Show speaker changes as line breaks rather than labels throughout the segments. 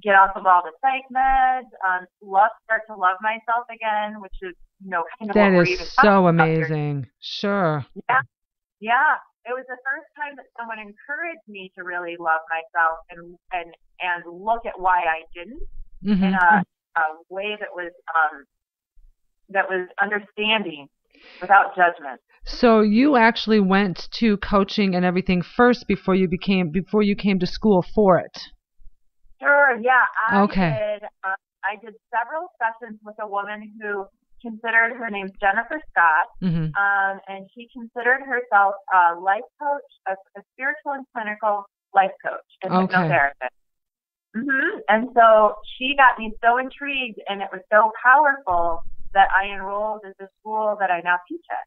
get off of all the psych meds, start to love myself again, which is, kind of
That
what we're
is
even
so
talking about here.
amazing. Sure.
Yeah. Yeah. It was the first time that someone encouraged me to really love myself and look at why I didn't in
Hmm.
a way that was understanding without judgment.
So you actually went to coaching and everything first before you came to school for it.
Sure. Yeah.
Okay.
I did several sessions with a woman who considered, her name's Jennifer Scott,
Hmm.
and she considered herself a life coach, a spiritual and clinical life coach and
Okay.
hypnotherapist. And so she got me so intrigued, and it was so powerful that I enrolled at the school that I now teach at.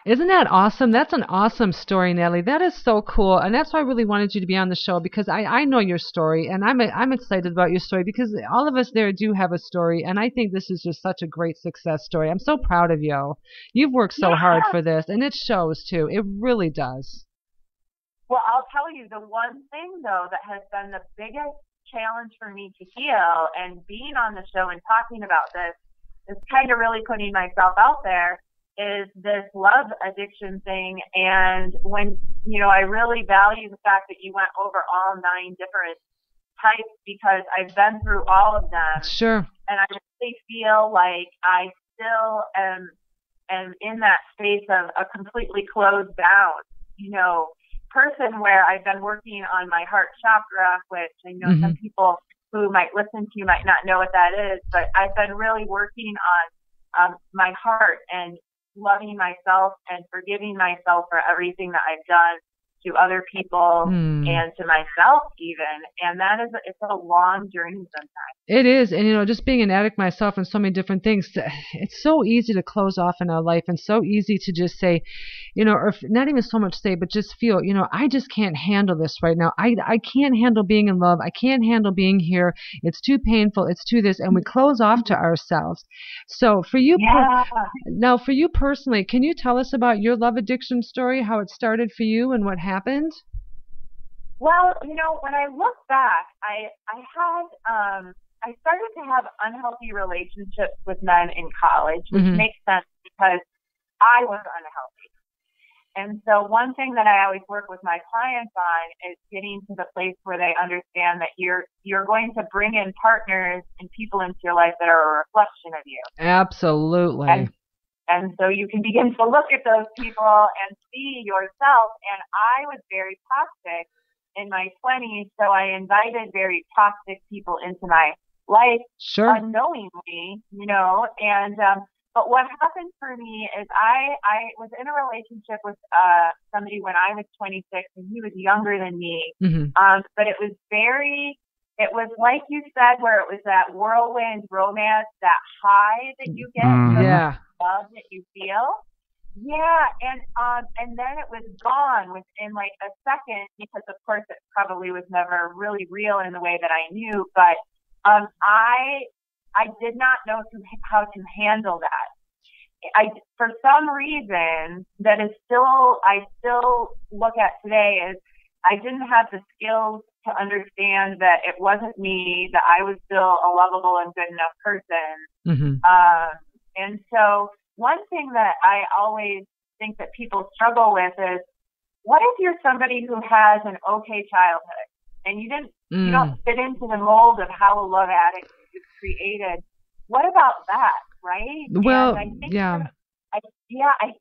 Isn't that awesome? That's an awesome story, Natalie. That is so cool. And that's why I really wanted you to be on the show, because I know your story, and I'm excited about your story, because all of us there do have a story, and I think this is just such a great success story. I'm so proud of you. You've worked so hard
Yeah.
for this, and it shows too. It really does.
Well, I'll tell you, the one thing, though, that has been the biggest challenge for me to heal, and being on the show and talking about this is kind of really putting myself out there, is this love addiction thing. And when, I really value the fact that you went over all 9 different types, because I've been through all of them.
Sure.
And I really feel like I still am in that space of a completely closed down, person, where I've been working on my heart chakra, which I know some people who might listen to you might not know what that is, but I've been really working on my heart and loving myself and forgiving myself for everything that I've done to other people and to myself even. And it's a long journey sometimes.
It is. And, just being an addict myself and so many different things, it's so easy to close off in our life, and so easy to just say, or not even so much say, but just feel, I just can't handle this right now. I can't handle being in love. I can't handle being here. It's too painful. It's too this. And we close off to ourselves. So for you, now for you personally, can you tell us about your love addiction story, how it started for you and what happened?
Well, when I look back, I started to have unhealthy relationships with men in college, which makes sense because I was unhealthy. And so one thing that I always work with my clients on is getting to the place where they understand that you're going to bring in partners and people into your life that are a reflection of you.
Absolutely.
And so you can begin to look at those people and see yourself. And I was very toxic in my 20s, so I invited very toxic people into my life unknowingly, and but what happened for me is I was in a relationship with somebody when I was 26, and he was younger than me. But it was like you said, where it was that whirlwind romance, that high that you get, the love that you feel. Yeah, and then it was gone within like a second, because of course it probably was never really real in the way that I knew, but I did not know how to handle that. For some reason that I still look at today, is I didn't have the skills to understand that it wasn't me, that I was still a lovable and good enough person. And so one thing that I always think that people struggle with is, what if you're somebody who has an okay childhood and you don't fit into the mold of how a love addict is created? What about that, right?
Well,
I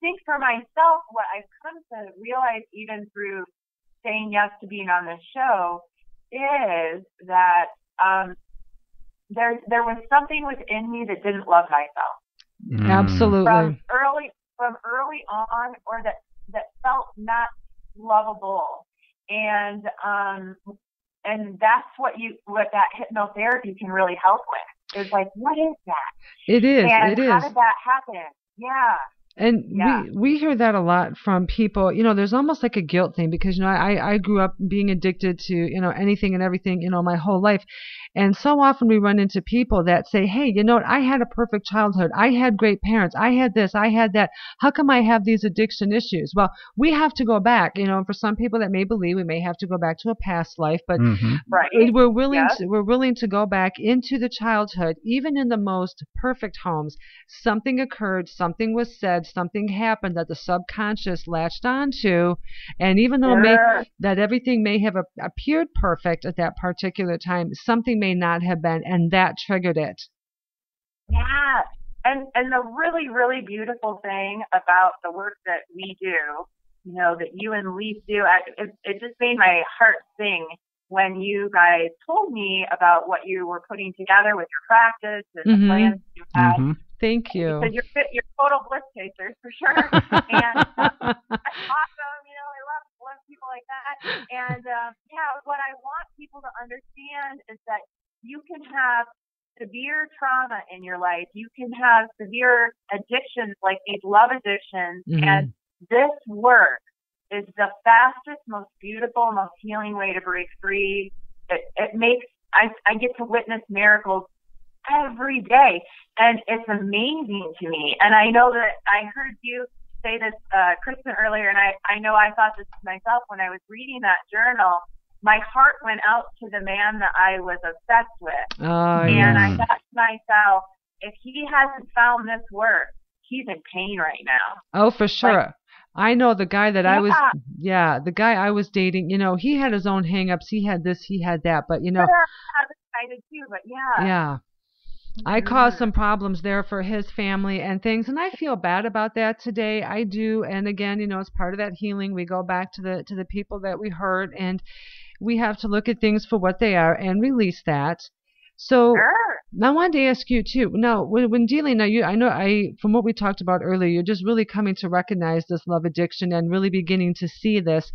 think for myself, what I've come to realize, even through saying yes to being on this show, is that there was something within me that didn't love myself.
Absolutely.
From early on, or that felt not lovable, and that's what that hypnotherapy can really help with. It's like, what is that?
It is.
And how did that happen? Yeah.
And
Yeah.
we hear that a lot from people. There's almost like a guilt thing because, I grew up being addicted to, anything and everything, my whole life. And so often we run into people that say, hey, you know what? I had a perfect childhood. I had great parents. I had this. I had that. How come I have these addiction issues? Well, we have to go back. For some people that may believe we may have to go back to a past life, but
Right.
we're willing
Yes.
to, we're willing to go back into the childhood, even in the most perfect homes. Something occurred, something was said, something happened that the subconscious latched onto, and even though
Sure.
that everything may have appeared perfect at that particular time, something may not have been, and that triggered it.
Yeah. And the really, really beautiful thing about the work that we do, that you and Leaf do, it just made my heart sing when you guys told me about what you were putting together with your practice and the plans you had.
Thank you.
Because you're total bliss chasers for sure. And that's awesome. I love people like that. And what I want people to understand is that you can have severe trauma in your life. You can have severe addictions like these love addictions. And this work is the fastest, most beautiful, most healing way to break free. It makes, I get to witness miracles every day, and it's amazing to me. And I know that I heard you say this, Kristen, earlier, and I know I thought this to myself when I was reading that journal. My heart went out to the man that I was obsessed with. And I thought to myself, if he hasn't found this work, he's in pain right now.
Oh, for sure. I know the guy that the guy I was dating, he had his own hangups. He had this, he had that, but
I did too, but
yeah. I caused some problems there for his family and things, and I feel bad about that today. I do, and again, it's part of that healing. We go back to the people that we hurt, and we have to look at things for what they are and release that. So I wanted to ask you too. Now, when dealing, from what we talked about earlier, you're just really coming to recognize this love addiction and really beginning to see this.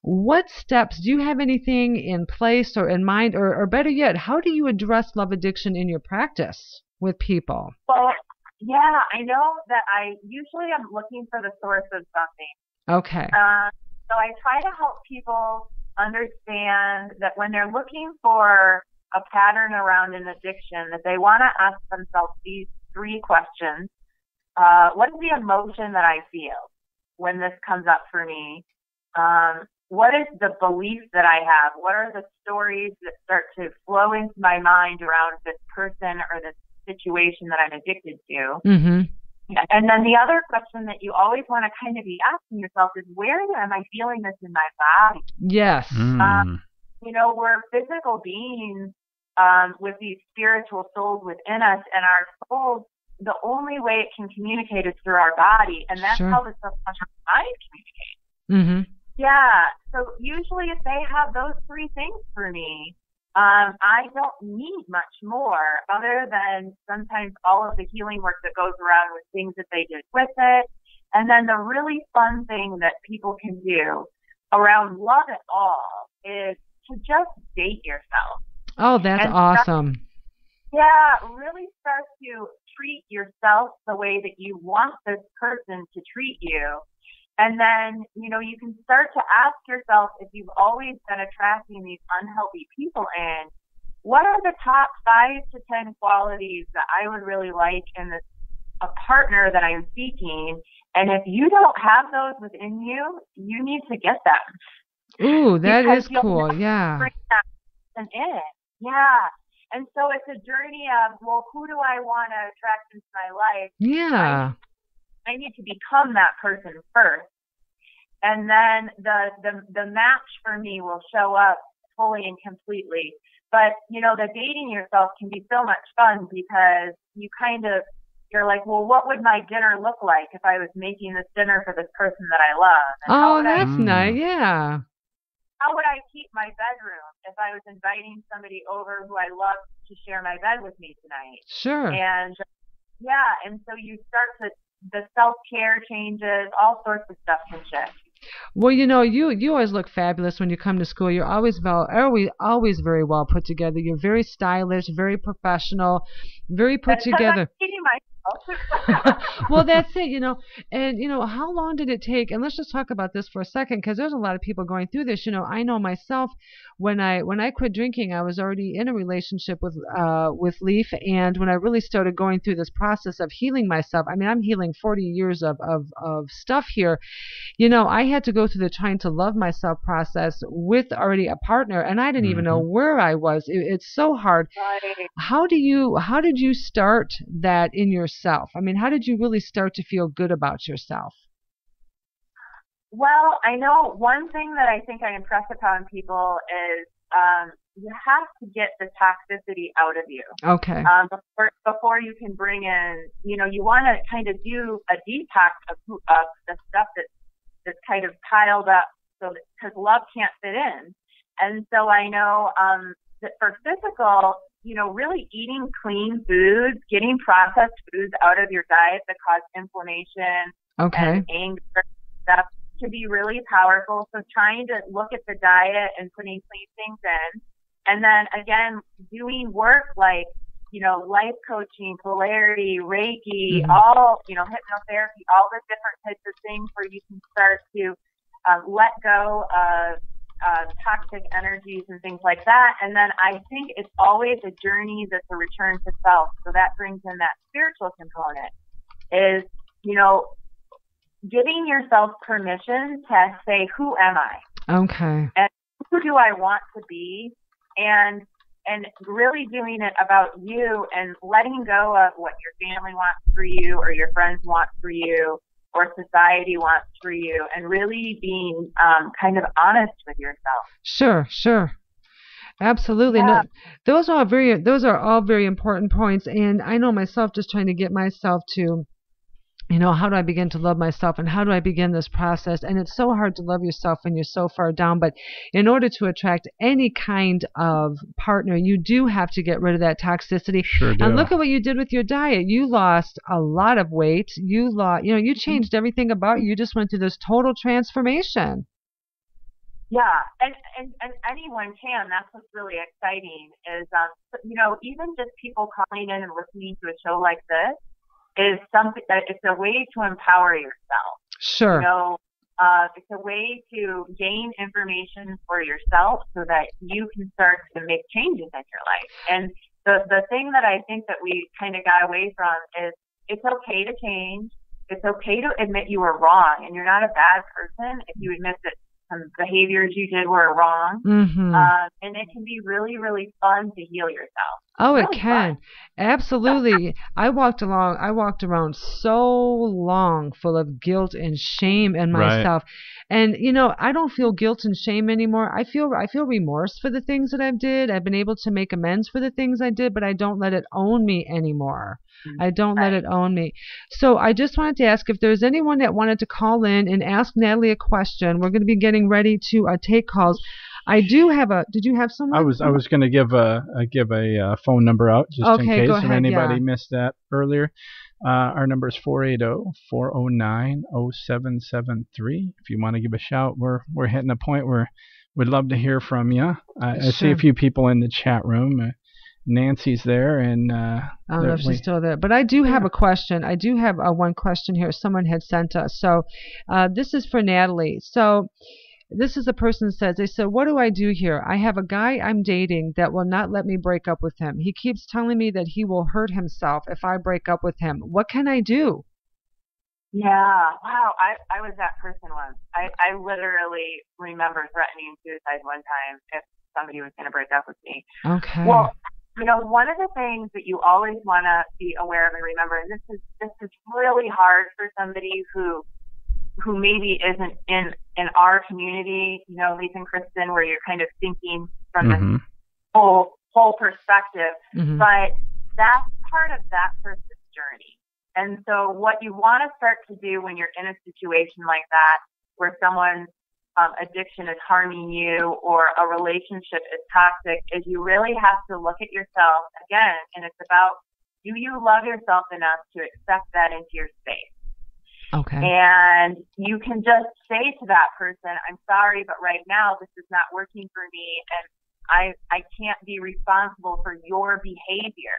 What steps, do you have anything in place or in mind, or better yet, how do you address love addiction in your practice with people?
Well, yeah, I know that I usually am looking for the source of something.
Okay.
So I try to help people understand that when they're looking for a pattern around an addiction, that they want to ask themselves these 3 questions. What is the emotion that I feel when this comes up for me? What is the belief that I have? What are the stories that start to flow into my mind around this person or this situation that I'm addicted to? And then the other question that you always want to kind of be asking yourself is, where am I feeling this in my body?
Yes.
We're physical beings with these spiritual souls within us, and our souls, the only way it can communicate is through our body, and that's how the subconscious mind communicates. Yeah. So usually if they have those 3 things for me, I don't need much more other than sometimes all of the healing work that goes around with things that they did with it. And then the really fun thing that people can do around love at all is to just date yourself.
Oh, that's awesome.
Really start to treat yourself the way that you want this person to treat you. And then, you can start to ask yourself, if you've always been attracting these unhealthy people in, what are the top 5 to 10 qualities that I would really like in a partner that I'm seeking? And if you don't have those within you, you need to get them.
Ooh, that is cool. Yeah.
Bring that person in. Yeah. And so it's a journey of, well, who do I want to attract into my life?
Yeah.
I need to become that person first. And then the match for me will show up fully and completely. But, the dating yourself can be so much fun because you're like, well, what would my dinner look like if I was making this dinner for this person that I love? And
that's nice. Yeah.
How would I keep my bedroom if I was inviting somebody over who I love to share my bed with me tonight?
Sure.
And and so you start the self-care changes, all sorts of stuff can shift.
Well, you always look fabulous when you come to school. You're always very well put together. You're very stylish, very professional, very put together.
I'm dating myself.
Well, that's it, and how long did it take? And let's just talk about this for a second, because there's a lot of people going through this. I know myself, when I quit drinking, I was already in a relationship with Leaf, and when I really started going through this process of healing myself, I mean, I'm healing 40 years of stuff here. I had to go through the trying to love myself process with already a partner, and I didn't even know where I was. It's so hard.
Right.
How did you start that in yourself? I mean, how did you really start to feel good about yourself?
Well, I know one thing that I think I impress upon people is you have to get the toxicity out of you.
Okay.
Before you can bring in, you want to kind of do a detox of the stuff that's kind of piled up, so because love can't fit in. And so I know that for physical, really eating clean foods, getting processed foods out of your diet that cause inflammation and anger stuff can be really powerful. So trying to look at the diet and putting clean things in. And then again, doing work like, life coaching, polarity, Reiki, all, hypnotherapy, all the different types of things where you can start to let go of toxic energies and things like that. And then I think it's always a journey that's a return to self. So that brings in that spiritual component is, giving yourself permission to say, who am I?
Okay.
And who do I want to be? And really doing it about you and letting go of what your family wants for you or your friends want for you or society wants for you, and really being kind of honest with yourself.
Sure. Absolutely.
Yeah.
No, those are all very important points. And I know myself, just trying to get myself to, how do I begin to love myself, and how do I begin this process? And it's so hard to love yourself when you're so far down. But in order to attract any kind of partner, you do have to get rid of that toxicity.
Sure do.
And look at what you did with your diet. You lost a lot of weight. You changed everything about you. You just went through this total transformation.
Yeah, and anyone can. That's what's really exciting is, even just people calling in and listening to a show like this is something that it's a way to empower yourself.
Sure.
It's a way to gain information for yourself so that you can start to make changes in your life. And the thing that I think that we kind of got away from is it's okay to change. It's okay to admit you were wrong, and you're not a bad person if you admit that some behaviors you did were wrong. And it can be really, really fun to heal yourself.
Oh,
it
can.
Fun.
Absolutely. I walked around so long full of guilt and shame in myself. Right. And, I don't feel guilt and shame anymore. I feel remorse for the things that I've did. I've been able to make amends for the things I did, but I don't let it own me anymore. I don't let it own me. So I just wanted to ask if there's anyone that wanted to call in and ask Natalie a question. We're going to be getting ready to take calls. I do have did you have someone?
I was going to give a phone number out just in case
go ahead,
if anybody missed that earlier. Our number is 480-409-0773. If you want to give a shout, we're hitting a point where we'd love to hear from you. I see a few people in the chat room. Nancy's there, and
I don't know if she's still there, but I do have a question. I do have one question here someone had sent us. So this is for Natalie. So this is a person says, they said, what do I do here? I have a guy I'm dating that will not let me break up with him. He keeps telling me that he will hurt himself if I break up with him. What can I do?
Yeah, wow. I was that person once. I literally remember threatening suicide one time if somebody was going to break up with me.
Okay.
Well, one of the things that you always want to be aware of and remember, and this is really hard for somebody who maybe isn't in our community, Lisa and Kristen, where you're kind of thinking from the whole perspective, but that's part of that person's journey. And so what you want to start to do when you're in a situation like that, where someone's addiction is harming you or a relationship is toxic, is you really have to look at yourself again, and it's about, do you love yourself enough to accept that into your space?
Okay.
And you can just say to that person, I'm sorry, but right now this is not working for me, and I can't be responsible for your behavior.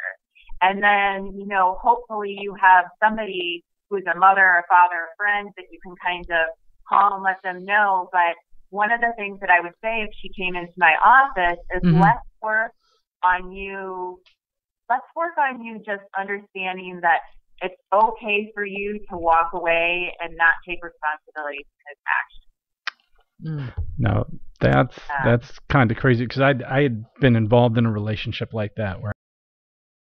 And then, you know, hopefully you have somebody who's a mother or father or friend that you can kind of call and let them know. But one of the things that I would say if she came into my office is let's work on you just understanding that it's okay for you to walk away and not take responsibility for his action.
No, that's kind of crazy, because I had been involved in a relationship like that where